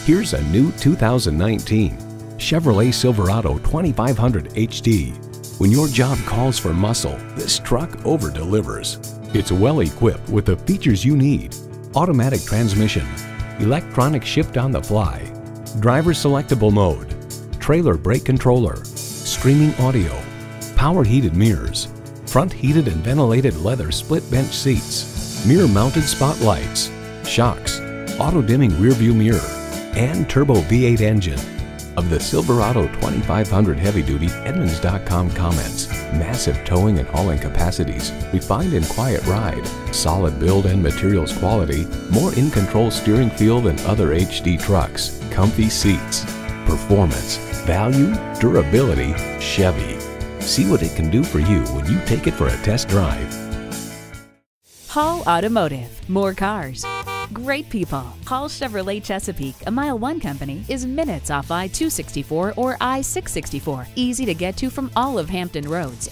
Here's a new 2019 Chevrolet Silverado 2500HD. When your job calls for muscle, this truck over-delivers. It's well equipped with the features you need: automatic transmission, electronic shift on the fly, driver selectable mode, trailer brake controller, streaming audio, power heated mirrors, front heated and ventilated leather split bench seats, mirror mounted spotlights, shocks, auto dimming rear view mirror, and turbo V8 engine. Of the Silverado 2500 Heavy Duty, Edmunds.com comments: massive towing and hauling capacities, refined and quiet ride, solid build and materials quality, more in-control steering feel than other HD trucks, comfy seats, performance, value, durability. Chevy. See what it can do for you when you take it for a test drive. Hall Automotive. More cars, great people. Hall Chevrolet Chesapeake, a MileOne company, is minutes off I-264 or I-664. Easy to get to from all of Hampton roads